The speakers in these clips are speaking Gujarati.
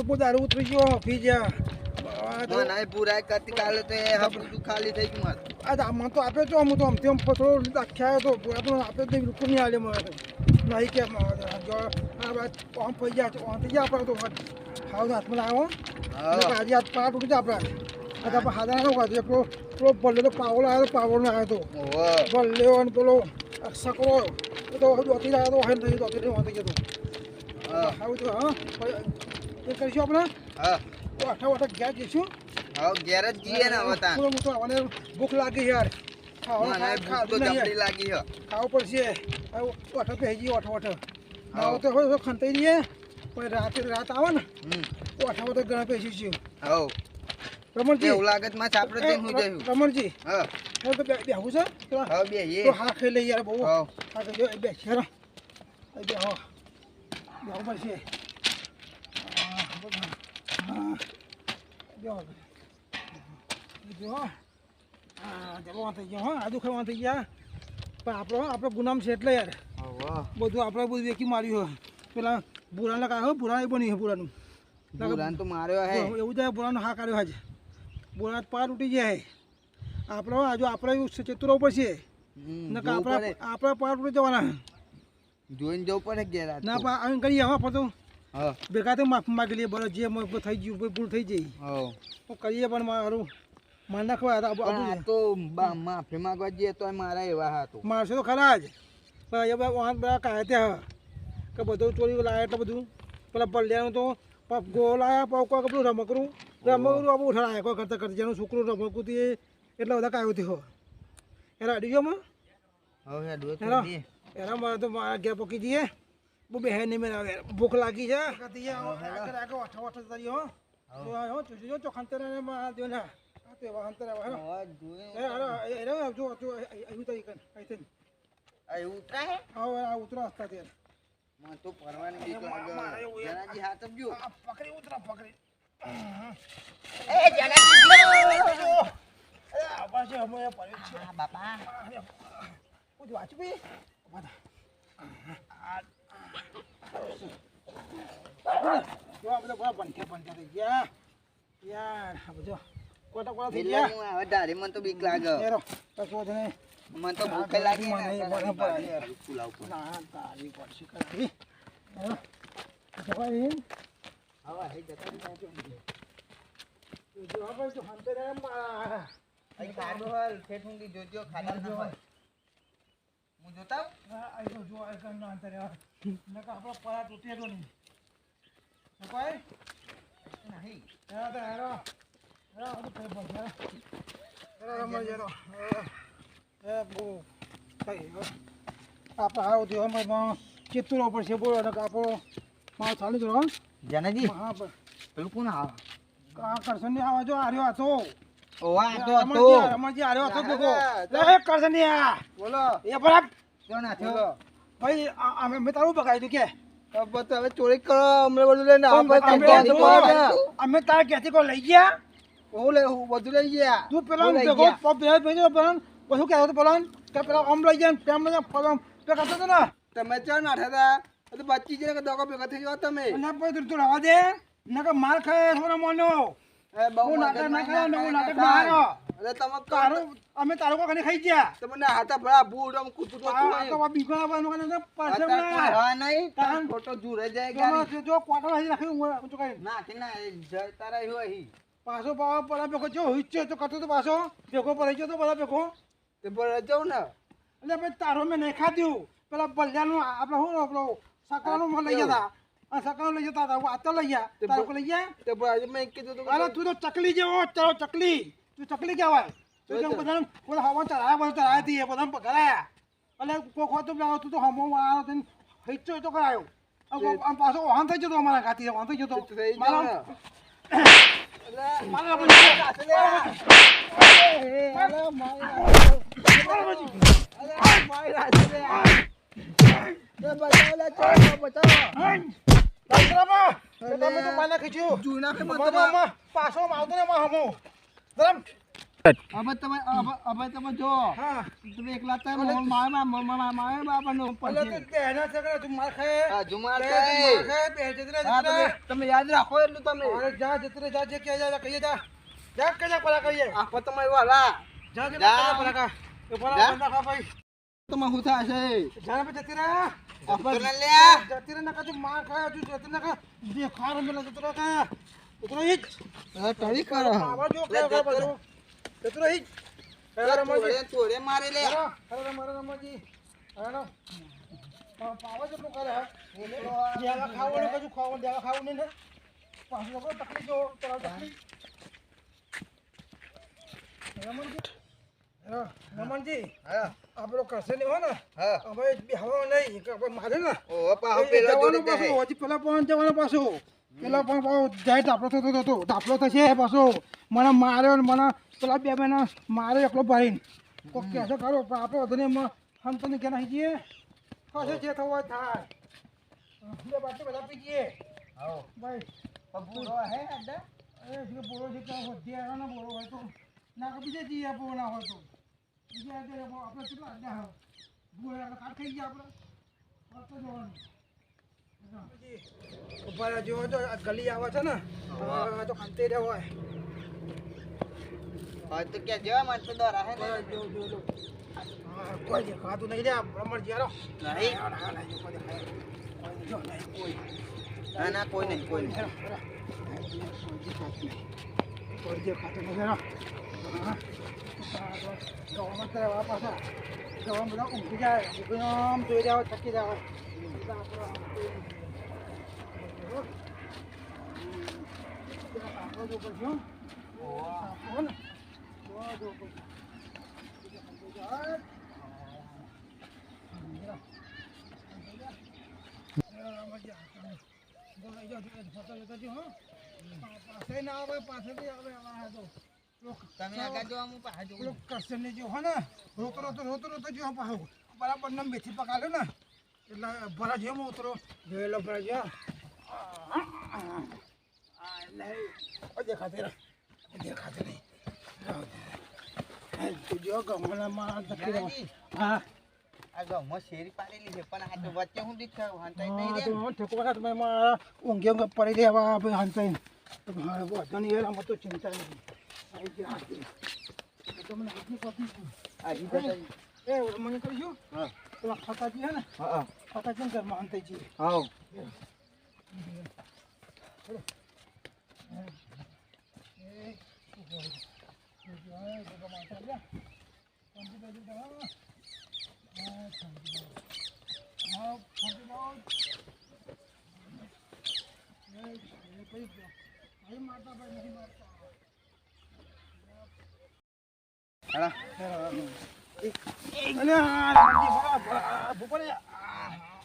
તો દારૂ ઉતરી ગયો પી જા ના પૂરા કરતી કાલે તો એ બધું ખાલી થઈ ગયું મારે આ આમાં તો આપે તો હું તો આમથી આમ થોડો આખ્યા તો પૂરા તો આપે તો બિલકુલ નહીં હાલે મને નહીં કે જો આમ પડી જાય આમ થઈ જાય આપણે તો હાવ હાથમાં લાવો આજે હાથ પાટ ઉઠી જાય આપણે આ તો હાથા નો કાઢી પેલો બલ્લે તો પાવલો આવ્યો પાવલો આવ્યો તો બલ્લે અને પેલો સકરો તો દોતી આવ્યો તો હેન થઈ દોતી વાંધી ગયો હાવ તો હા એ કરીશું આપણે હા વાઠા વાઠા ઘેર જઈશું હા ઘેર જ જઈએ ને હવે તાન થોડું મોટું આવવાને ભૂખ લાગી યાર લાગી હો ખાવું પડશે વાઠા પહેજી વાઠા વાઠા તો હોય ખંતાઈ રહીએ પણ રાત આવે ને વાઠા વાઠા ઘણા પહેરી છીએ હા રમણજી એવું લાગે માં ચાપડે જઈને હું જઈશું રમણજી હા તો બેહું છે હા બેહીએ તો હા ખાઈ લઈ યાર બહુ હા હા તો જો બે શેરો બેહો બેહું પડશે થઈ ગયો હા આજુ ખાવા થઈ ગયા પણ આપણે ગુનામ છે એટલે યાર બધું આપણે બધું વેકી માર્યું પેલા બુરાને કાઢો બુરા એ બની બુરાનું તો માર્યો હે એવું જાય બુરાનો હા કાઢ્યો હાજ બુરા પાર ઉઠી જાય આપણે આપણે ચેતુર ઉપર છે આપણે પાર ઉઠી જવાના જોઈને જવું પડે ઘેર ના પણ કરીએ હા પણ ભેગા તો માફી માગી લઈએ બરાબર જે થઈ ગયું ભૂલ થઈ જઈ તો કરીએ પણ મારું માર નાખવા તો માફી માંગવા જઈએ તો મારા એવા હતા મારશે તો ખરા જ પણ એ બધા કાંઈ ત્યાં કે બધું ચોરી લાવે એટલે બધું પેલા બલ્યાનું તો ગોળ આવ્યા પૌકા કે પેલું રમકડું આપણે ઉઠાડાય કોઈ કરતા કરતા જેનું છોકરું રમકડું તે એટલા બધા કાયો થયો એના અડી ગયો એના મારે તો મારા ઘેર પકી જઈએ બહુ બે નહીં મેં ભૂખ લાગી છે મને તો બીક લાગે મને તો ભૂખ લાગી જોજો ખાતા હું જોતા આપણો પરાત ઉતરેલો નહીં નહીં ચિત્તૂર ઉપર છે બોલો આપણો મારો ચાલુ જ રહો જાનાજી હા પેલું કોણ આવે કરશન ને આવા જો આર્યો હતો રમણજી આર્યો હતો કરશન ને બોલો એ બરાબર ભાઈ મેં તારું બગાડ્યું કે હવે ચોરી કરો અમને બધું લઈને અમે તારા ક્યાંથી કોઈ લઈ ગયા હું બધું લઈ ગયા તું પેલા શું કહેતો પેલા કે પેલા આમ લઈ જાય તેમ લઈ જાય કરતો હતો ને તમે ચાર નાઠા હતા બચી જાય દોકો ભેગા થઈ જાવ તમે તું રવા દે ને કે માર ખાય થોડા મોનો બહુ નાટક ના ખાય નવું નાટક ના હારો તમે તારું અમે તારો કોને ખાઈ ગયા તમને હાથા ભરા બૂડ આમ કૂતું તો બીગા આવવાનું ને પાછળ હા નહીં તાન ફોટો જુરે જાય ગાડી જો ક્વાર્ટર હજી રાખ્યું હું તો કઈ ના કે ના જય તારા હોય હી પાછો પાવા પડા ભેગો જો હિચ્ચે તો કરતો તો પાછો ભેગો પડી ગયો તો બધા ભેગો તે પર જાવ ને એટલે ભાઈ તારો મેં નહીં ખાધ્યું પેલા બલ્યાનું આપણે શું આપણો સકરાનું લઈ ગયા હતા સકરાનું લઈ જતા હતા આ તો લઈ ગયા તારો લઈ ગયા તે આજે મેં કીધું તો અરે તું તો ચકલી જેવો ચાલો ચકલી તું ચકલી કહેવાય બધા હવા ચડાયા હતી બધા પકડાયા એટલે કોક તો તું તો હમો વાળો થઈને હિચ્ચો તો કરાયો આમ પાછો વાહન થઈ જતો અમારા ખાતી વાહન થઈ જતો પાછો આવતો ને હમો હવે તમે જો હા તમે એકલા હતા મારે બાપાનો ઓલા તો બેના છોકરા તું માર ખાય જુમાર બે તું માર ખાય બે જતરે જતરે તમે યાદ રાખો એટલું તમે અરે જા જતરે જા જે કે જા કહીએ જા જા કે જા પરા કહીએ આ તમારી વાલા જા જે પરા કા એ પરા બંધા ખા ભાઈ તમે હું થાશે જા બે જતરે આપણે લે જતરે ના કા તું માર ખાય તું જતરે ના કા જે ખાર મેલા જતરે કા ઉતરો હિજ ટળી કરો આવા જો કે બાજુ જતરે હિજ અરે મજી તોડે મારે લે અરે મારા મજી અરે પાવા જેટલું કરે દેવા ખાવાનું કજુ ખાવાનું દેવા ખાવું નહીં ને પાછું લોકો તકલીફ જો તરા તકલીફ રમણજી હા આપણો કરશે નહીં હોય ને હા હવે બેહવા નહીં કે આપણે મારે ને ઓ પાહો પેલો જોડે પાછું હજી પેલા પણ જવાનું પાછું પેલા પણ જાય ડાપલો થતો ડાપલો થશે પાછો મને માર્યો ને મને પેલા બે મહિના મારે એકલો ભરીને કોક કહેશે ખરો પણ આપણે વધુ હંતને કે નાખી જઈએ પાસે જે થવું હોય થાય બે બાટલી બધા પી જઈએ આવો ભાઈ બબુરો હે અડ્ડા એ જે બોલો છે કે વધી આવ્યો ને બોલો હોય તો ના કે બીજે જઈએ આપણો ના હોય તો બીજે આપણે કેટલા અડ્ડા હોય બોલે કાઢ થઈ ગયા આપણે ફરતો જવાનું ઉભા જો તો આ ગલી આવે છે ને તો ખાતે હોય હા તો કે જેવા મન તો દોરા હે ને જો કોઈ દેખાતું નહીં રે બ્રહ્મણ જીરો નહીં ના ના કોઈ નહીં કોઈ નહીં કોઈ દેખાતું નહીં રે ગવામાં કરવા પાછા ગવામાં બધા ઊંઘી જાય ઊંઘીને આમ જોઈ જાય થકી જાય આપણો જો કરશું આપણો ને જો તમે આગળ જો હું પાછો જો કરશે જો હો ને રોતો જો પાછો બરાબર ને મેથી પકાડ્યો ને એટલે ભરા જેમ ઉતરો જોયેલો ભરા જો દેખાતે નહીં જો ગમલામાં હા આ ગામમાં શેરી પાડેલી છે પણ આ તો વચ્ચે હું દીખાવ હંતાઈ નહીં રે ઠેકોડા તમે મારા ઊંઘે પડી રહેવા ભાઈ હંતાઈ વધુ નહીં એલા તો ચિંતા નહીં આવી ગયા તમને હાથની કોપી એ મને કરીશું હા પેલા ફતાજી હે ને હા ફતાજી ઘરમાં હંતાઈ હા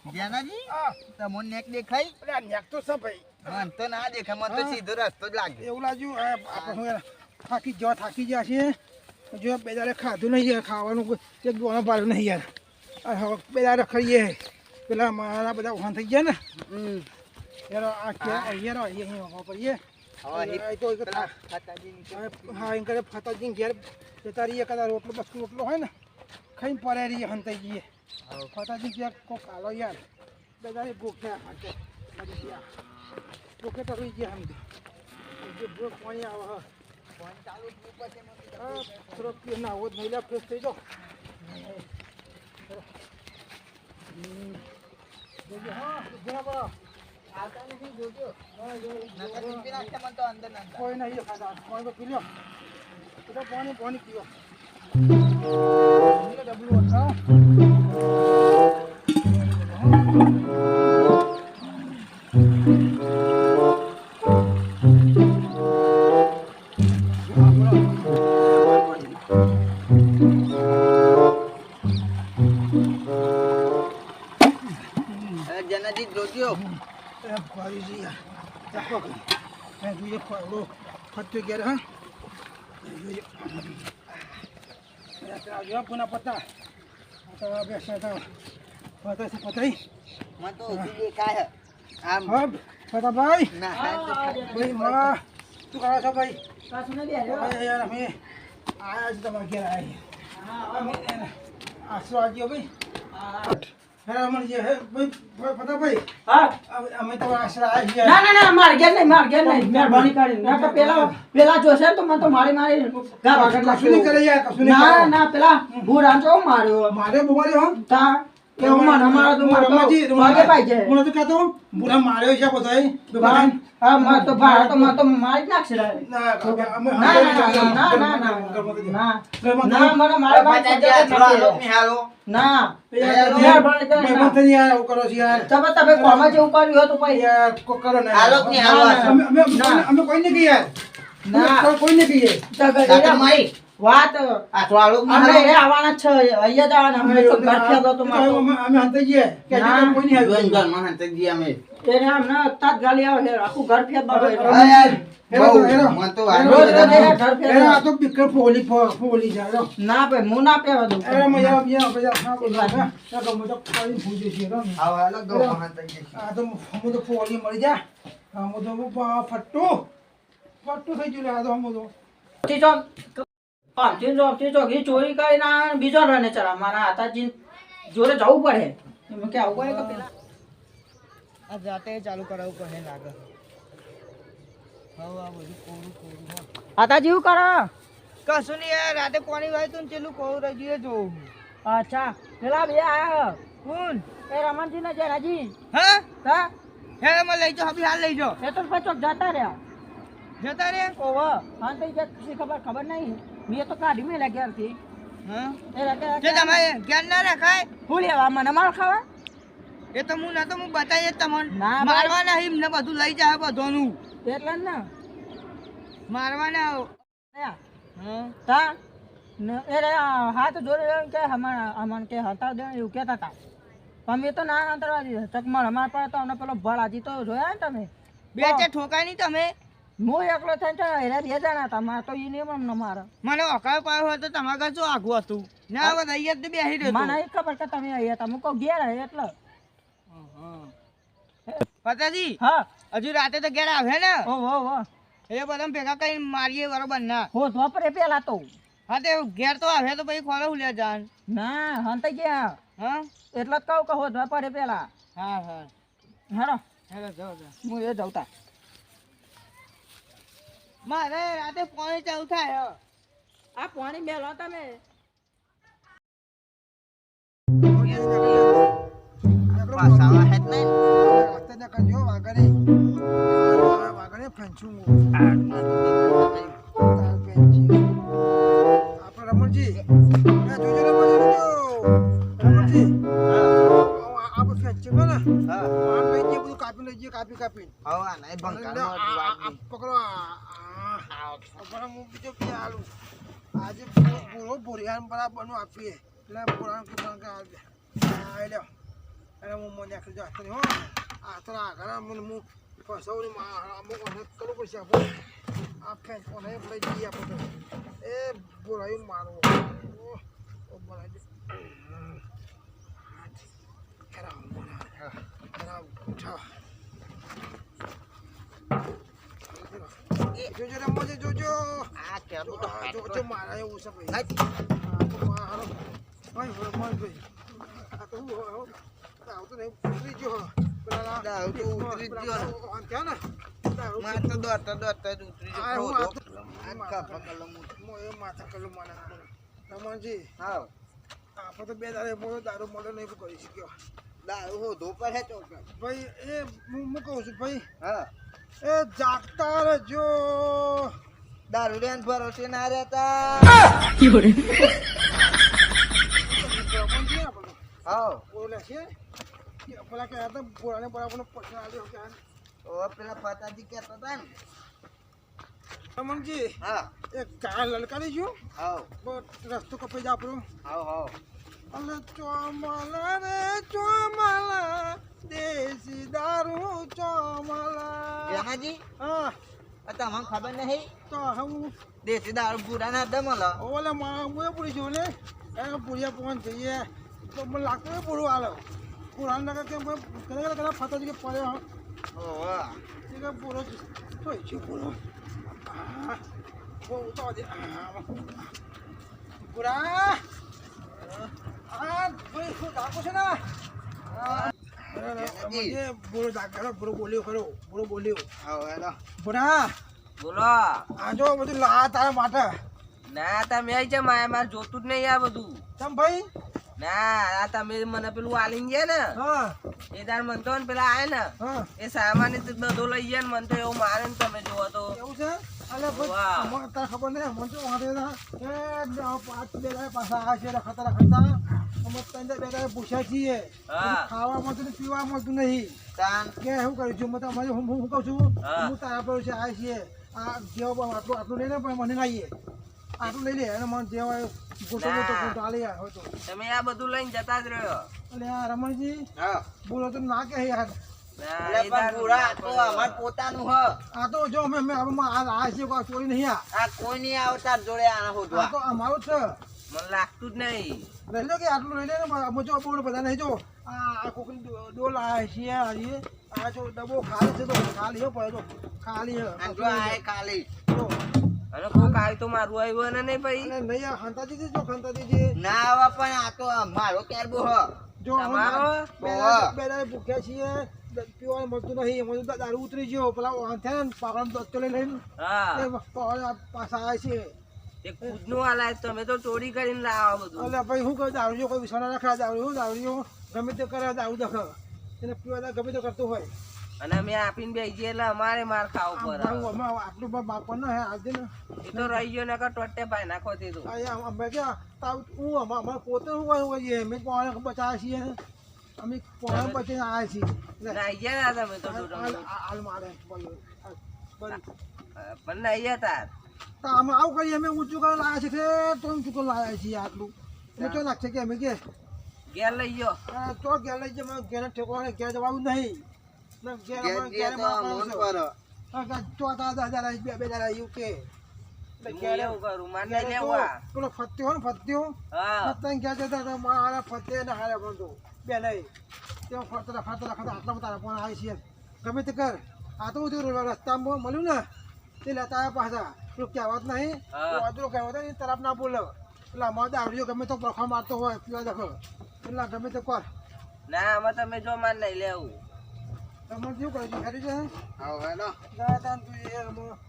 જ્ઞાનાજી તમને નેક દેખાય નેક તો છે ભાઈ મન તો ના દેખાય મન તો સીધો રસ્તો જ લાગે એવું લાગ્યું આપણે થાકી ગયા છીએ જો બે દાડે ખાધું નહીં યાર ખાવાનું એક દોનો પાડ્યું નહીં યાર હવે બે દાડે ખાઈએ પેલા મારા બધા વાહન થઈ ગયા ને યાર આ કે અહીંયા અહીંયા પડીએ હા એમ કરે ફતાજી ઘેર જતા રહીએ કદાચ રોટલો બસકો રોટલો હોય ને ખાઈને પડે રહીએ હંતાઈ જઈએ ફતાજી ઘેર કોક હાલો યાર બે દાડે ભૂખ્યા માટે ભૂખે તો રહી ગયા હમણાં જે પાણી આવે થોડોક ના આવો જ નહીં ફ્રેશ થઈ જાઓ કોઈ નહીં ખાતા પાણી તો પી લો પાણી પીવો ડબલું હતા જનાજી જોજો જોઈએ ફરતો ગયા હા જોઈએ પુના પત્તા બેસા હતા પતાઈ પતાઈ મને તો ઊભી દેખાય આમ હા પતા ભાઈ ના ભાઈ માં તું કરો છો ભાઈ યાર અમે આયા છે તમારા ઘેર આયા અમે આશરો આવજો ભાઈ હે રમણજી હે ભાઈ ફતાભાઈ હા અમે તો આશરો આવી ગયા ના ના ના માર ઘેર નહીં મહેરબાની કરીને ના તો પેલા જોશે ને તો મને તો મારી ગા વાગડ કશું નહીં કરે યાર કશું નહીં ના કરે. ના પેલા ભૂરા ચો માર્યો મારે બોમારી હો તા એવું મને અમારો તો રમણજી વાગે પાઈ છે હું નથી કહેતો બુરા માર્યો છે બધાય હા માર તો ભાડા તો મને તો મારી જ નાખશે રે. ના કાકા, અમે ના ના ના મને મારે ફતાજી આ થોડા આલોક ની હાલો ના મહેરબાની કરીને યાર આવું કરો છો યાર તમે કોમાં જેવું કર્યું હતું પછી યાર કોઈ કરો ને આલોક ની હાલો અમે કોઈ નહીં કહીએ યાર ના. કોઈ નહીં કહીએ તગડીરા મારી વાત આ થોડા આલોક ની અમે હાલો એ આવવાના છે અહીંયા જવાના અમે તો ઘર ખેલો તો મારો અમે હંતે જઈએ કે ના. કોઈ નહીં આવ્યું જોઈન ઘર માં હંતજી અમે એને આમ ના તાત્કાલિક આવે છે આખું ઘર ફેર બાબા હા યાર હેરો, બહુ હેરો. મન તો રોજ વાંધો રોજ નથી. એના ઘર ફેર આ તો બીકર ફોલી જાય રો ના ભાઈ હું ના પહેવા દઉં અરે મજા યાર બધા ના બોલવા ના તો મજો પાણી ભૂજે છે રો આવો હાલો ગૌ માં હંતજી આ તો હું તો ફોલી મળી જા હું તો ફટ્ટુ થઈ ગયું આ તો હું તો ચીચો ઘી ચોરી કરીને આવે ને બીજો રને ચરા મારા હાથાજી જોડે જવું પડે એમ કે આવું પડે કે પેલા આ જાતે ચાલુ કરાવવું પડે લાગે હવે આ બધું કોરું હાથાજી શું કરે કશું નહીં યાર રાતે પાણી વાય તું ચેલું કોરું રજીએ જોઉં અચ્છા પેલા બે આયા કોણ એ રમણજી ને જયરાજી હા હા હે મને લઈ જાઓ અભી હાલ લઈ જાઓ એ તો પચોક જતા રહ્યા જતા રે ઓહો હા તો જે ખબર નહીં મેં તો કાઢી મેં ઘેર થી હા એ તે તમે જ્ઞાન ના રખાય હું લેવા મને માર ખાવા એ તો હું ના તો હું બતાવીએ તમને ના, મારવાના હિમ ને બધું લઈ જાય બધોનું એટલે જ ને મારવાના યા, હા તા એ રે હાથ જોડે એમ કે અમન કે હટાવ દે એવું કહેતા હતા પણ મેં તો ના હટાવવા દીધા ચકમણ અમાર પર તો અમને પેલો ભળાજી તો જોયા ને તમે બે ચાર ઠોકાય નહીં તમે હું એકલો થઈને તો હેરા બે જણા હતા મારે તો ઈ નિયમ ન મારે મને અકાળ પાયો હોય તો તમારા ઘર શું આગું હતું ના હવે અહીંયા જ બેસી રહ્યો મને એ ખબર કે તમે અહીંયા હતા મૂકો ઘેર આવ્યા એટલે પતાજી હા હજુ રાતે તો ઘેર આવે ને ઓહો એ બધા ભેગા કઈ મારીએ બરોબર ના હો વાપરે પેલા તો હા તે ઘેર તો આવે તો પછી ખોલો લે જાન ના હંતાઈ ગયા હા એટલે જ કહું કે હો વાપરે પેલા હા હા હેરો હેલો જાઓ જાઓ હું એ જવતા મારે રાતે પાણી ચાલુ થાય હો. આ પાણી મેલો તમે પાસાવા હેત નહીં અત્યારે કરજો વાગડે ફંચું આપણે રમણજી જોજો રમણજી આપણે ફેંચી ને હા આમ લઈ જઈએ બધું કાપી લઈ જઈએ કાપી હા નહીં બંકાનો પકડો હું બીજો આલું આજે પૂરો ભોરિયાન બરાબરનું આપીએ એટલે બોરાણ લે અને હું મને આખી જાત હો આ તો આગળ હું ફસાવડી અમુક કરવું પડશે આપણે આ ફેંચ કોને લઈ જઈએ આપણે એ બોલાવી મારવો બોલાવી જોજો રમવા જોજો આ કેબુ તો જોજો મારા એવું છે ભાઈ હાટ. તો મારો ભાઈ ભાઈ આ તો હું આવતો નહીં ઉતરી ગયો પેલા દારૂ તો ઉતરી જ ગયો ને. ત્યાં ને માર તો દોડતા દોડતા જ ઉતરી આ ગયો હું ખરો આવતો. તો. આખા પકડલો મુઠ્ઠી. એ માથા કલું મને રમણજી હા આપણે તો બે દાડે મોડો દારૂ મળે નહીં કરી શક્યો દારૂ હોધો પર હે ચોકર. ભાઈ એ હું કહું છું ભાઈ હા એ જાગતા રહેજો દારૂ રેન ભરોસે ના રહેતા રમણજી આપણે હા બોલે છે પેલા કે હતા બોલાને બરાબર પૈસા આવ્યો કે ઓ પેલા ફતાજી કહેતા હતા ને રમણજી હા એક ગાય લલકારી ગયું હા રસ્તો કપાઈ જા આપણો હા હા અલે ચોમાલા રે ચોમાલા દેશી દારૂ ચોમાલા જેનાજી હા આ તમને ખબર નહીં તો હું દેશી દારૂ પૂરા ના દમલો ઓલે મારા હું પૂરી છું ને એ પૂરિયા પહોંચ જઈએ તો મને લાગતું હોય પૂરું હાલો પૂરા ના કે કદાચ ફતાજી કે પડ્યો ઓહો કે પૂરો જોઈ છે પૂરો બહુ ઉતાવળ છે. બુરા આ ભાઈ શું ધાકો છે ને મને બોલો ધાકો બોલો બોલ્યો ખરો બોલો બોલ્યો આવો હેલો બુરા બોલો આ જો બધું લા તારા માટે ના તમે આઈ છે મારે જોતું જ નહીં આ બધું ચમ ભાઈ ના આ તમે મને પેલું આલીને ગયા ને હા એ તાર મન તો ને પેલા આય ને હા એ સામાન બધો લઈ ગયા ને મન તો એવું મારે ને તમે જોવો તો એવું છે અલે વાહ. ભાઈ તારે ખબર નહીં મને તો વાંધો ના પાંચ બે પાછા આ છે રખતા રખતા અમે ત્રણ બે પૂછ્યા છીએ હા. ખાવા મળતું ને પીવા મળતું નહીં તાન કે શું કરું છું મતલબ હું કહું છું હા. હું તારા પર છે આ છીએ આ જેવો આટલું આટલું લઈ લે પણ મને ના આવીએ આટલું લઈ લે અને મને જેવા ગોટો ગોટો ગોટો આલે યાર હોય તો તમે આ બધું લઈને જતા જ રહ્યો એટલે આ રમણજી હા બોલો તો ના કે યાર ના, એટલે એ પણ તાર પૂરા આ તો અમાર પોતાનું હ આ તો જો અમે આ છે કોઈ ચોરી નહીં આ કોઈ નહીં આવતા જોડે આના આ હોદવા તો અમારું જ છે મને લાગતું જ નહીં લઈ લો કે આટલું લઈ લે ને અમે જો બહુ બધા નહીં જો આ કોકની ડોલ આ છે આ જો ડબ્બો ખાલી છે તો ખાલી હો પડે તો ખાલી હે અને જો આ ખાલી જો અને કોક આવી તો મારું આવ્યું ને નહીં ભાઈ અને નહીં આ ખંતાજી જો ખંતાજી ના આવે પણ આ તો મારો કેરબો હ જો તમારો? બે દાડે ભૂખ્યા છીએ પીવાનું મળતું નહીં એમાં તો દારૂ ઉતરી ગયો પેલા થયા ને પાકડા દત્તો લઈ લઈને હા પાછા આવે છે એ ખુદનું હાલાય તમે તો ચોરી કરીને લાવો બધું એટલે ભાઈ શું કહું દારૂ કોઈ વિશ્વાસ ના રાખે દારૂ ગમે તે કરે દારૂ દખ એને પીવા ગમે તે કરતું હોય અને અમે આપીને બેસી જઈએ એટલે અમારે માર ખાવો પડે આટલું બાપ ને હે આજે ને એ તો રહી ગયો ને ટોટે ભાઈ નાખો દીધું અમે ક્યાં હું અમારે પોતે શું કહીએ અમે પોણે બચાવ્યા છીએ ને અમે પોણે બચીને આવ્યા છીએ નાઈ ગયા ના તમે તો હાલ મારે પણ નાઈ ગયા તાર તો અમે આવું કરીએ અમે ઊંચું કરી લાવ્યા છીએ તો ઊંચું કરી લાવ્યા છીએ આટલું એટલે ચો નાખશે કે અમે કે ઘેર લઈ ગયો તો ઘેર લઈ જઈએ ઘેર ઠેકવાને ઘેર જવાનું નહીં ઘેર જે તો મન પર ચોથા 10,000 બે હજાર આવ્યું કે હું એવું કરું માર નહીં લેવા પેલો ફત્યો ને ફત્યો હા ફત્યા ઘેર જતા હતા મારા ફતે ને હારે પણ તો બે નહીં તેઓ ફરતા આટલા તારા પણ આવી છે ગમે તે કર આ તો બધું રસ્તામાં મળ્યું ને તે લેતા આવ્યા પાછા પેલું કહેવત નહીં વાદળો કહેવત એ તરફ ના બોલે એટલે અમારે દારૂ ગમે તો પ્રખા મારતો હોય પીવા દખો એટલે ગમે તે કર ના આમાં તમે જો માર નહીં લેવું તમે શું કરે છે હેરી છે આવો હેલો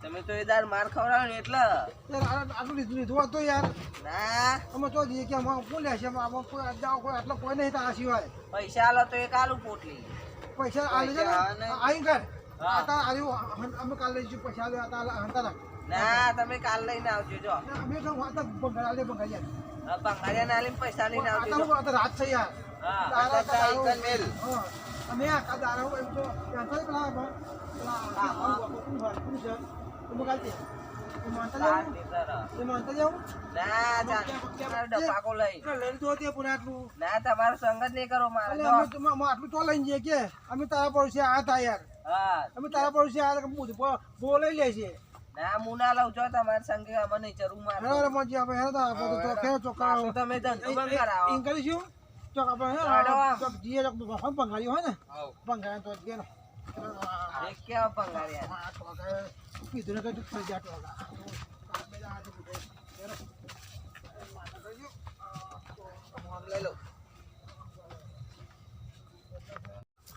તમે તો એ દાર માર ખવડાવો ને એટલે આટલું લીધું હોત તો યાર ના અમે તો જઈએ કે અમારે શું લે છે આમાં કોઈ અડ્ડા કોઈ આટલો કોઈ નહીં આ સિવાય પૈસા આલો તો એક આલુ પોટલી પૈસા આવી જાય ને આવી કર આતા આવ્યું અમે કાલે લઈશું પૈસા લે આતા હંતા રાખ ના તમે કાલ લઈને આવજો જો અમે તો વાતા બંગાળે બંગાળ્યા બંગાળિયા ના લઈને પૈસા લઈને આવજો આતા આતા રાત છે યાર હા આ ઈકન મેલ અમે આ કા દારો એમ તો ત્યાં તો પેલા તમે કાલથી માનતા જાવ ના ચાલ ડબ્બાકો લઈ લઈને તો તે પૂરા આટલું ના તમારો સંગત નહીં કરો મારે અલે જો. અમે તો આટલું તો લઈને જઈએ કે અમે તારા પડોશી આ હતા યાર હા અમે તારા પડોશી આ બો લઈ લે છે ના હું ના લઉં છો તમારે સંગે અમે નહીં જરૂર મારે હેરો મજી આપણે હેરો તો ખેર ચોકા પાછું તમે ધંધો બંધ કરાવો ઇન કરીશું ચોક આપણે હાલો. ચોક જીએ ચોક દુકાન બંગાળી હોય ને બંગાળી તો કે ને એક કેવા બંગાળિયા આ તો કીધું ને કે તું ફરી જાતો લઈ લો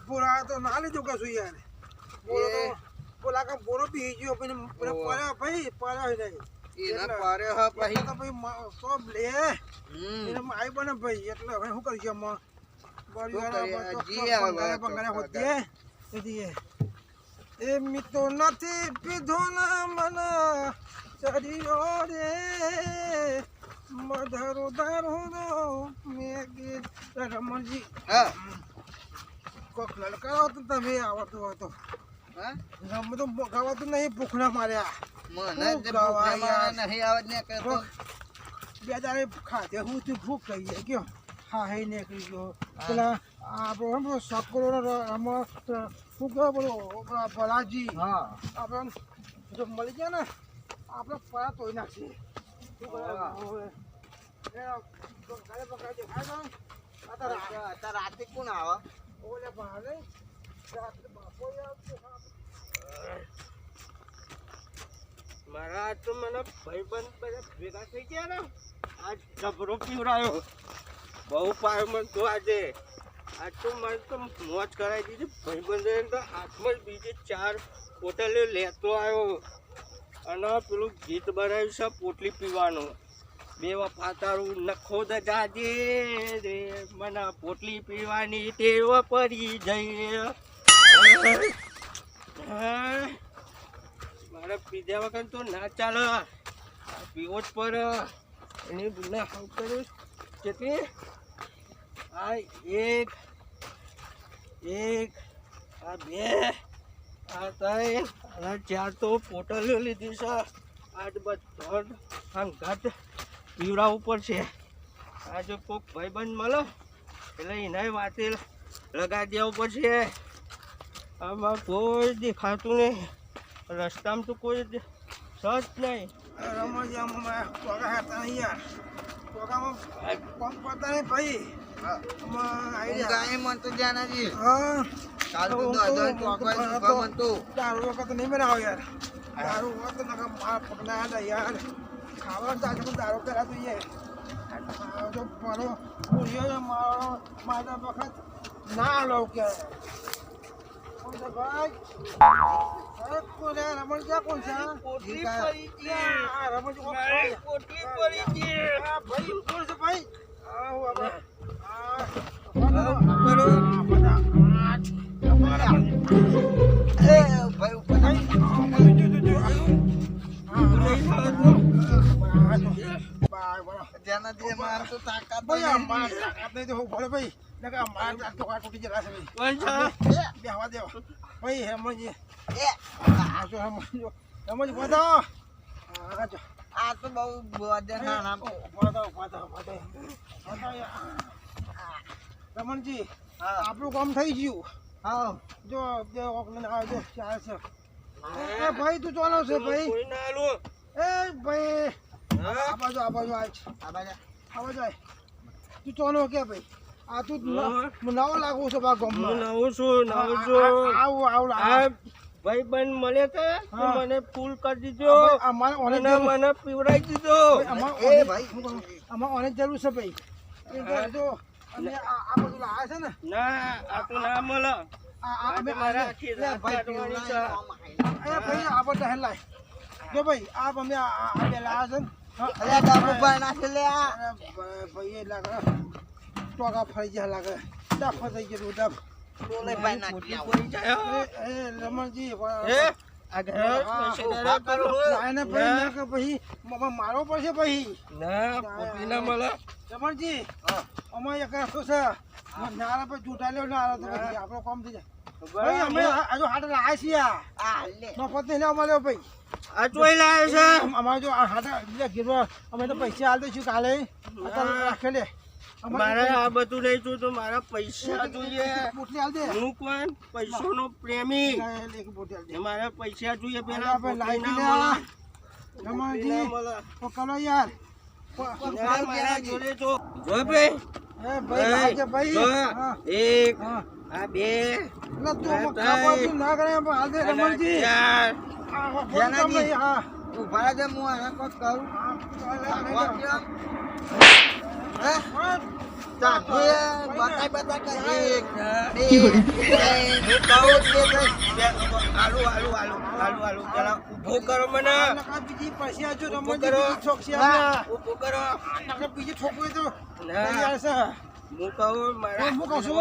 બોરા તો ના લીધું કશું યાર બોરો તો બોલા કે બોરો બી ગયો પણ પડ્યા ભાઈ પડ્યા નહીં એને પારે હ પછી તો ભાઈ સોબ લે એને આઈ બને ભાઈ એટલે હવે શું કરીશું આમાં બંગાળે હોતી દીએ એ મિત્રો નથી પીધું ના મને શરીરો રે મધરો દારૂ મેગી રમણજી હા કોક લલકારો તો તમે આવડતું હોય તો હા ગમે તો ગાવાતું નહીં ભૂખના માર્યા મને જે ભૂખ નહીં આવત ને કે તો બે દાડે ખાધે હું તું ભૂખ કહી જાય ગયો હા હે નીકળી ગયો પેલા આપણો સકરો શું કહો બોલો ભલાજી હા આપણે જો મળી ગયા ને આપણે પરા તોડી નાખીએ શું કરે અત્યારે રાતે કોણ આવે ઓલે ભાલે રાત્રે બાપો યાર મારા તો મને ભાઈબંધ બધા ભેગા થઈ ગયા ને આજ જબરો પીવડાયો બહુ પાયો મને તો આજે આજ તો મને તો મોજ કરાવી દીધી ભાઈબંધે તો હાથમાં જ બીજી 4 બોટલો લેતો આવ્યો અને પેલું ગીત બનાવ્યું છે પોટલી પીવાનું બે વફાતારું નખો દજાજે રે મને પોટલી પીવાની ટેવ પડી જઈ મારે પીધા વગર તો ના ચાલે પીવો જ પડે એની બુના હાવ કર્યું કેટલી આ એક આ 2 આ 3 આ 4 તો પોટલીઓ લીધી છે આજ બધો હંગાત પીવડાવવું પડશે આ જો કોઈક ભાઈબંધ મળે એટલે એને વાતે લગાવી દેવું પડશે આમાં કોઈ દેખાતું નહીં રસ્તામાં તો કોઈ સજ નહીં રમણજી આમાં ટોકા હતા નહીં યાર ટોકામાં કોમ પડતા નહીં ભાઈ આમાં આઈડિયા ગાય મન તો જાનાજી હા કાલ તો અધર ટોકવાય સુખા મન તો દારૂ વખત નહીં બનાવો યાર દારૂ વખત નકા માર પકડા હતા યાર ખાવાનું તાજે પણ દારૂ કરા જોઈએ જો મારો પૂર્યો મારો માતા વખત ના લો કે ભાઈ કોણ રમણ ક્યાં કોણ છે પોટલી પડી ગઈ રમણ પોટલી પડી ગઈ ભાઈ કોણ છે ભાઈ ભાઈ ઉપર જાનાજી માર તો તાકાત નહીં તો ભલે ભાઈ નકા મારા ટોકા તૂટી જલા છે કોણ છે બે હવા દેવા ભાઈ હેમણજી એ હેમણજી બતાવો આ તો બહુ બોધે ના નામ રમણજી હા આપણું કામ થઈ ગયું હા જો બે ઓકલન આવજો ચાલે છે એ ભાઈ તું ચાલો છે ભાઈ કોઈ ના આલું એ ભાઈ હા આ બાજુ આજ આ બાજુ આવા જાય તું ચાલો કે ભાઈ આ તું નવો લાગુ છે બા હું ગમમાં નવું છું આવું આ ભાઈબંધ મળે છે હા. મને ફૂલ કરી દીધો અમારે ઓને અને મને પીવડાવી દીધો એ ભાઈ અમારે ઓને જરૂર છે ભાઈ એ જો અમે આ બધું લાયા છે ને ના આ તો ના મળે અમે મારા આખી રાત ભાઈ કાઢવાની છે એ ભાઈ આ બધા હેલાય જો ભાઈ આ અમે આ બે લાયા છે ને હા, અરે બાબુ ભાઈ નાખી લે આ અરે ભાઈ એ લાગે ટોકા ફરી ગયા લાગે ડફ થઈ ગયું ડફ બોલે ભાઈ નાખી પોટલી આવો પડી જાય એ રમણજી એ આ ઘરે પૈસેદાર કરો એને ભાઈ ના કે પછી મારો પડશે પછી ના પોટલી ના મળે રમણજી અમારે એક રસ્તો છે નારા પર જૂટા લ્યો નારા તો પછી આપણો કામ થઈ જાય ભાઈ અમે હજુ હાટ લાયા છીએ આ લે મફત નહીં લેવા મળ્યો ભાઈ આ ચોઈ લાવે છે અમારે જો આ હાટ ગીરવા અમે તો પૈસા હાલ દઈશું કાલે અત્યારે રાખે લે મારે આ બધું નહીં જોતું મારા પૈસા જોઈએ પોટલી હાલ દે હું કોણ પૈસાનો પ્રેમી એક પોટલી હાલ દે મારા પૈસા જોઈએ પેલા આપણે પોટલી લાઈટ ના લે મળે. રમણજી મળે. તો કરો યાર ના, મારા જોડે જો જો ભાઈ એ ભાઈ લાગે ભાઈ જો. હા એક હા આ બે એટલે તું ભાઈ, ખાવાનું ના કરે પણ હાલ દે અને રમણજી ચાર. આ ફોન જેનાજી. કામ નહીં, હા ઉભા રહેજે હું આને કોક કરું હા હે હા ચાકુ એ બતાય બતાય કે એક બે હું ત્રણ કહું આલુ આલુ આલુ આલુ આલુ પેલા ઊભો કરો મને બીજી પછી આજુ ઊભો રમણજી કરો. બીજી છોકરી હા. આપણે. ઊભો કરો નકર બીજી છોકરી તો ના. તૈયાર છે હું કહું મારા હું કહું છું.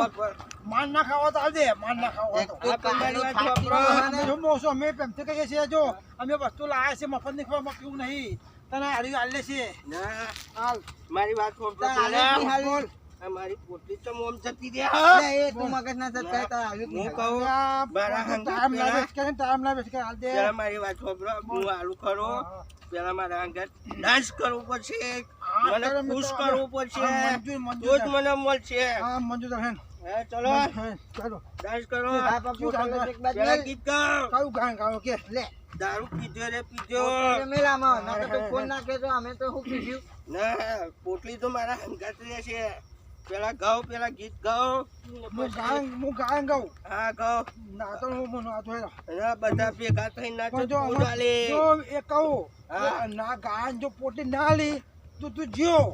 માન ના ખાવા તો હાલ દે માન ના ખાવા એક તો તો આ પણ મારી વાત ફાટી વાપરો. ગયો અમે ને. જો મોસો અમે પેમથી કહીએ છીએ જો અમે વસ્તુ લાયા છે મફત ની ખાવા પીવું નહીં તને હારી હાલે છે ના હાલ મારી વાત સાંભળો હાલે પેલા. નહીં હાલે. બોલ આ મારી પોટલી તો મોમ જતી રહ્યા લે, એ તું મગજ ના ચટકાય તારે આવ્યું જ હું નહીં. કહું મારા ટાઈમ હંગાત લાગે પેલા કે ટાઈમ લાગે કે હાલ દે પેલા મારી વાત સાંભળો હું આલુ ખરો પેલા મારા હંગાત ડાન્સ કરવું પડશે મને અત્યારે ખુશ તો કરવું પડશે મંજૂર, તો જ મને મળશે હા મંજૂર રહેન હે ચલો ચાલો ડાન્સ કરો આ પગ પોતાનો એક બાજુ પેલા મેલ. ગીત ગાઓ કયું ગાન ગાવ કે લે દારૂ પીધો રે પીધો પોતાને મેલ આમાં. નકર તો ફોન નાખે તો અમે તો શું પીધું? ના પોટલી તો મારા હંગાત રહેશે પેલા ગાઓ પેલા ગીત ગાઓ હું ગાયન ગાઉં હા ગાઓ નાતો હું નાતો હેરો અને બધા ભેગા થઈને નાચો પણ જો ફૂલ આલે. જો એ કહું હા. ના ગાયન જો પોટી ના લી તું જ્યો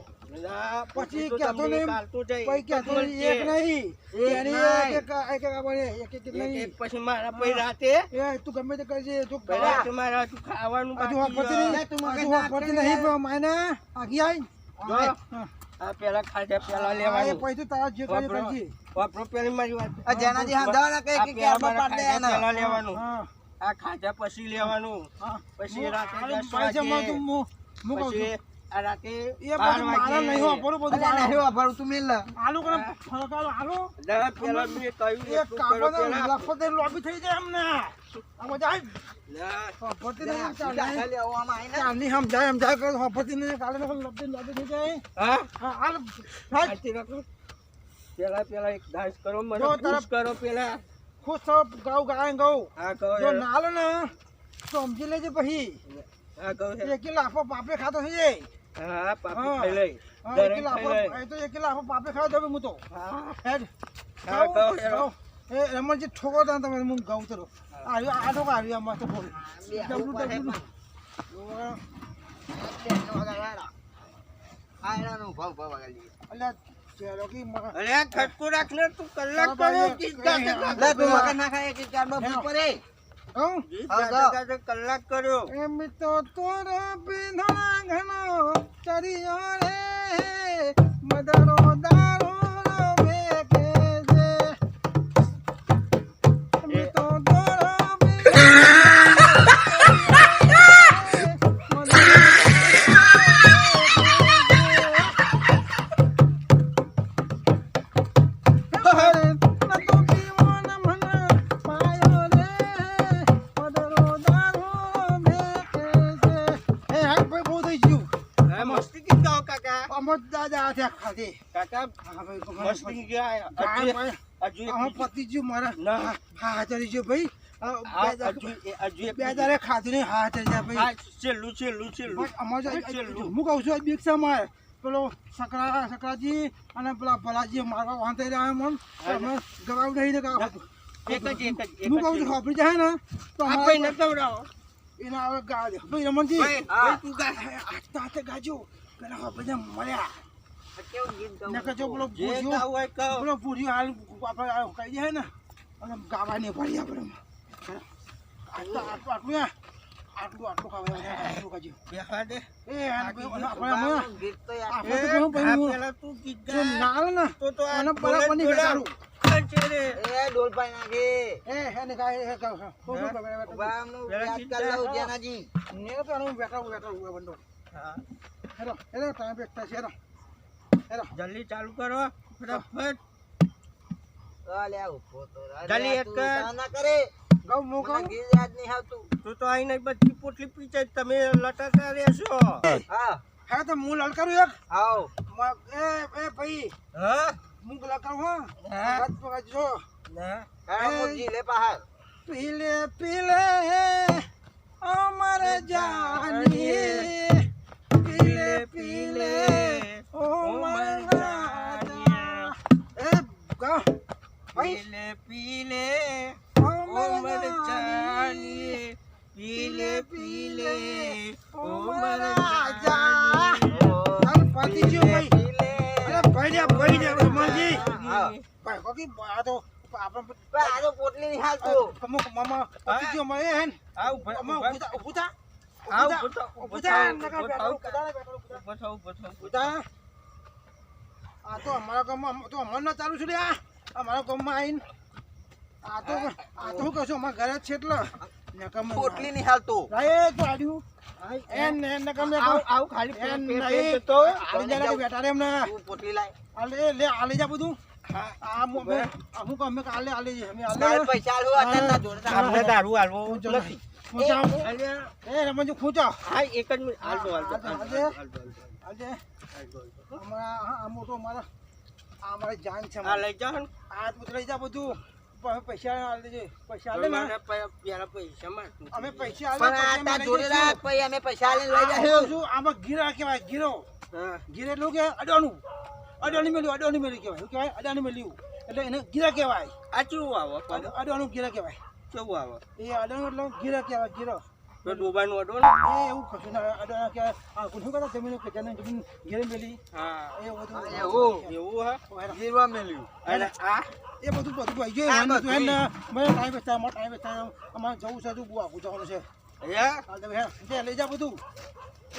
ના, પછી તો કહેતો તમને નહીં, કાલતું જાય. પછી કહેતો ખબર નહીં, એક છે. નહીં એક એની નહીં. એક એક નહીં પછી મારા પછી રાતે એ તું ગમે તે કરજે તું પછી રાતે મારા તું ખાવાનું હજુ બાકી વાપરતી છે. નહીં તું મગજ હજુ ના વાપરતી કરી નહીં યાર. પણ માયને આગી આઈ જો. હા. આ પેલા ખાધા પેલા એ લેવાનું પછી તું તારા જે કરજે વાપરો. કરજે વાપરો પેલી મારી વાત આ જેનાથી સમજાવવાના કે આ કે પેલા કેરમાં મારા પાડ દે ખાધા એને. પેલા લેવાનું હા આ ખાધા પછી લેવાનું હા પછી રાતે હાલે 10 પૈસામાં વાગે. તું હું કહું પછી છું આ રાતે એ 12 બધું મારા વાગે. નહીં વાપરું બધું અલ્યા નહીં મારા વાપરું, તું મેલ લે. આલુ કરે ફરક આલુ ના, પેલા મેં કહ્યું એ એટલું કરો પેલા. લફતે લોબી થઈ જાય એમને આ બધા ના, વાપરતી લે, નહીં તું દાખલા લેવામાં આવીને. ચાલની સમજાય કરે વાપરતી નહીં કાલે લોબી થઈ જાય હા? હા હાલ ભાઈ આરતી રાખો. પેલા એક ડાન્સ કરો મને જો ખુશ તરફ- કરો પેલા ખુશ થો ગાઉ ગાય ગાઉ હા કહો જો યાર. ના આલો ને તો સમજી લેજે પછી હા કહો યાર. એક લાફો પાપે ખાતો થઈ જાય હા પાપી હા. ખાઈ લઈ હા, દરેક એક લાફો ખાઈ લઈ. એ તો એક લાફો પાપે ખાવ દઉં હું તો હા હેડ હા, કહો યાર. ગાઉ. એ રમણજી ઠોકો તા તમે હું ગાઉં તરો આ ઠોકો આવ્યો આ મસ્ત બોલ બે ડબલું ઉપર હે ડબલું. પણ. બેનનો વગાડવાળો. આ એનાનો ભાવ ભાવ વગાડી. અલ્યા ચેલો કી મગા અરે આ ખટકો રાખને તું કલાક હા, કર્યો ભાઈ, ગીત એ, ગાતે એ, ગાતે. લે તું મગજ ના ખાય કે ચારમાં ભૂત પડે. કહું ગીત હા, ગાતે ગાઓ. ગાતે કલાક કર્યો એમ તો તોરો પીંધણા ઘણો ચરિયો રે મદરો દારો મેકે છે એમ તો તોરો હા, મસ્તી ગીત ગાઓ કાકા કાકા મસ્તી ગયા હજુ એક પતિજુ મારા ના હા ચડી ગયો ભાઈ હજુ એક બે હજાર ખાધું નહીં હા ચડી જાય ભાઈ હા, છેલ્લું છેલ્લું છેલ્લું અમારે છેલ્લું. હું કહું છું બીક છે મારે પેલો સકરાજી અને પેલા ભલાજી મારવા વાંધો રહ્યા મન અમે ગવાવ નહીં ને એક જ એક જ હું કહું છું ખબર જાય ને તો આ અમારે ભાઈ ન કવડાવો એના હવે ગા દે ભાઈ રમણજી ભાઈ, ભાઈ, તું ગા. હાથે હાથે ગાજો પેલા ખબર જાય મળ્યા કેવું ગીત ગાવું? નકર જો પેલો જે પૂછ્યો ગાવું હોય કહો. પેલો પૂછ્યો હાલ આપણે કહી દે ને અને ગાવા નહીં પડી આપણે આટલું આટલું ખાવા આટલું કાજુ બેહવા દે. એ આપણે આપણે ગાવાનું ગીત તો યાર. આપણે તો એ, કહું ભાઈ આ હું પેલા તું ગીત જો ગા. ના હાલે ને તો આ અને બોલે બરાબર નહીં બોલે. બેસાડું. કંચે રે. એ ડોલભાઈ નાખે. એને કાંઈ ઉભા આમનું પેલા યાદ ગીત કર લઉં ગાઓ. જેનાજી. ને તો હું બેઠા બંધો હા. હેલો હેલો ટાઈમ બેઠા છે હેલો હેલો જલ્દી ચાલુ કરો ફટાફટ. અલે આ ઉભો તો રહે. જલ્દી એક તું કર. તાણ ના કરે. ગૌ મો મને ગૌ ગીત યાદ નહીં આવતું. તું તો આઈને બધી પોટલી પીચે જ તમે લટાતા રહેશો. હા હા તો હું લલકારું એક આવ. એ ભાઈ હા? હું લલકારું હો હા? હાથ પકડ જો ના. કાળો મોજી લે પહાડ. પીલે પીલે અમર જાની પીલે પીલે ઓ મર રાજા એ ગા ભાઈ પીલે પીલે અમર ઓમર જાની જાની પીલે પીલે ઓમર ઓમર રાજા જાની. અરે પતિ જો ભાઈ પીલે. અરે ભાઈ દે રમણજી હા. ભાઈ કોકી આ તો આપણે બે આ તો પોટલી નહીં હાલતું. અમુક મામા પતિ જો મળે હે ને આ ઉભા અમાર ઉભા. ઉભું થા આ ઉભો થા, ઉભો ઉભું થા, થા ઉભો નકર થા, ઉભું થા ઉભો થા, ઉભો થા. ઉભા આ તો અમારા ગામમાં તો અમરના ચાલુ છે લે આ અમારા ગામમાં આવીને આ તો શું કહું છું અમારા ઘરે જ છે એટલે નકમ પોટલી નહીં હાલતું. રાય તો આડ્યું એન નકમ ને આવું ખાલી એન પેટ નહીં જતો. આલી જા ને બેટા રે એમને તું પોટલી લાય. આલે લે આલી જા બધું હા. આ હું કહું અમે કાલે આલી અમે તારે આલે પૈસા આલવું અત્યારે તારા જોડે તારા. આપણે દારૂ હાલવો નથી. ખૂંચાવ અલ્યા, એ રમણજી ખૂંચાવ હા એક જ મિનિટ હાલતો હાલતો આજે. હાલતો. આજે અમારા આ મોટો મારા આ મારી જાન છે આ લઈ જાઓ ને. આ તું લઈ જા બધું પૈસા આલી દેજે પૈસા આલે ને મારા પેલા પૈસા માંગતું. અમે પૈસા પણ આ આલે તારા જોડે રાખ પછી અમે પૈસા આલીને લઈ જઈશું. આમાં ગીરા કહેવાય ગીરો હા. ગીર એટલું કે અડવાનું અડાણી મેલ્યું કહેવાય. શું કહેવાય? અડાણી મેલ્યું. એટલે એને ગીરા કહેવાય. આ કેવું આવે પણ અડાણું ગીરા કહેવાય. કેવું આવે એ અડાણું એટલે ગીરા કહેવાય. ગીરો તો ડોબાનું અડો ને એ એવું કશું ના અડાણા કહેવાય. આ શું કરતા જમીન જમીન ઘેરે મેલી હા એ બધું એવું હા ગીરવા મેલ્યું. અને આ એ બધું ભાઈ ગયું. મને ટાઈમ વેચતા અમારે જવું છે હજુ બહુ આગું જવાનું છે. લઈ જા બધું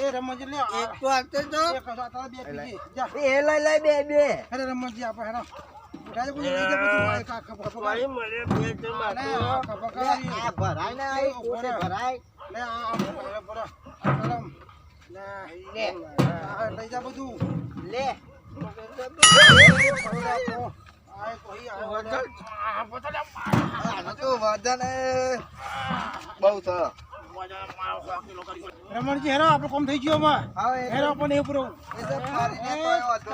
એ રમજી લે એક તો આવતો તો બે પીજી જા એ લઈ બે અરે રમજી આપણે હેરો ઉઠાય બધું લઈ જા બધું આ ખબર ભાઈ મને બે જણ મારતો ભરાય ને આ કોઠે ભરાય. લે આ બરા કલમ લે લઈ જા બધું લે આનો તો વજન બહુ છે. રમણજી હેરો આપણું કામ થઈ ગયું અમાર હા હેરો પણ એ પૂરું એ તો ફરીને કોઈ વાંધો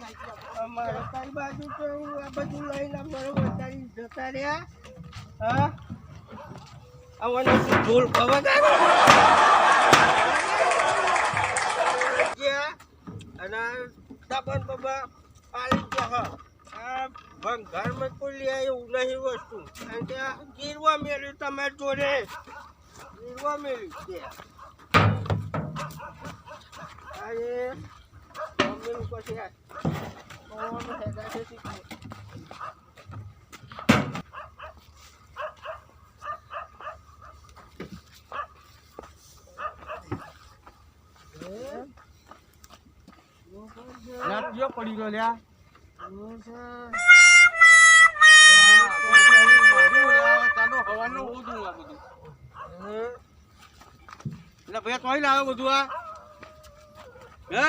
નહીં. અમારે તારી બાજુ તો આ બધું લઈને બરોબર તારી જતા રહ્યા હા આવવાનો ઢોલ ખબર અને તપન બાબા આલી ગયા આ ભંગારમાં કોઈ લે એવું નહીં વસ્તુ કારણ કે આ ગીરવા મેળ્યું તમારે જોડે ગીરવા મેળ્યું છે અરે મમ્મીનું પછી પડી ગયો લ્યા ભાઈ તોય લાવે બધું આ હે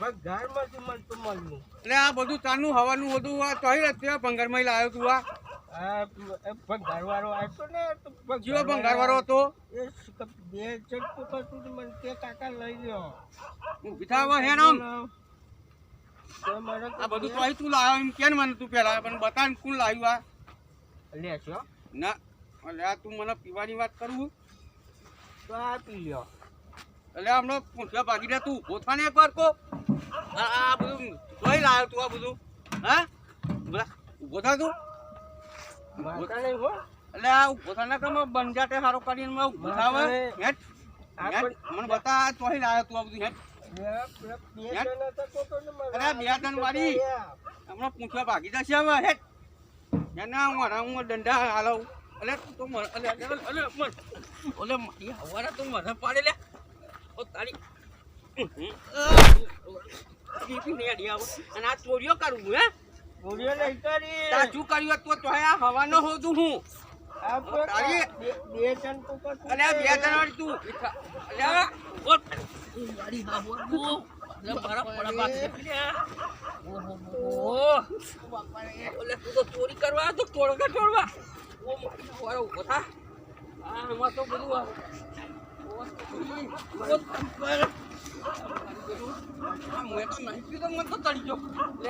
ભંગારમાંથી મળતું મળવું એટલે આ બધું તાનું હવાનું બધું આ તોય અત્યારે ભંગારમાં લાવ્યો તું આ ભંગારવાળો આવ્યો ને જીવો ભંગારવાળો હતો એ બે ચટકું કરતું હતું મને કે કાકા લઈ લ્યો હું વિઠાવા હે નામ તો મને આ બધું તોય તું લાવ્યો એમ કેમ મને તું પેલા પણ બતા કોણ લાવ્યું આ લે છો ના એટલે આ તું મને પીવાની વાત કરું તો આ પી લ્યો એટલે હમણાં પૂંછવા ભાગી દે તું ઉભો થા ને એકવાર કો આ બધું તોય લાવ્યો તું આ બધું હા બોલા ઉભો થા તું માતા નહીં હો એટલે આ ઉભો થા ને કે બંજાટે સારો કરીને મેં ઉભો થાવે હેટ મને બતા તોય લાવ્યો તું આ બધું હેટ અરે બે જણ વાળી હમણાં પૂંછવા ભાગી જશે હવે હેટ એના હું દંડા હાલવ એટલે તું તો મને ઓલે મારી હવારા તું મને પાડે લે ઓ તારી અને આ ચોરીઓ કરું હે બોલ્યો નહીં કરી તાજુ કર્યું તો તોય આ હવાનો હોતું હું આ તારી બે જણ તો કરતું અલે બે જણ વાળી તું અલે ઓટ વાળી હા બોલ મારા પડા બાકી ઓહો બાપા રે ઓલે તું તો ચોરી કરવા તો તોડવા ઓ મારો ઉભો થા આ એમાં તો બધું આ મેં તો નહીં પીધો મને તો તળી ગયો લે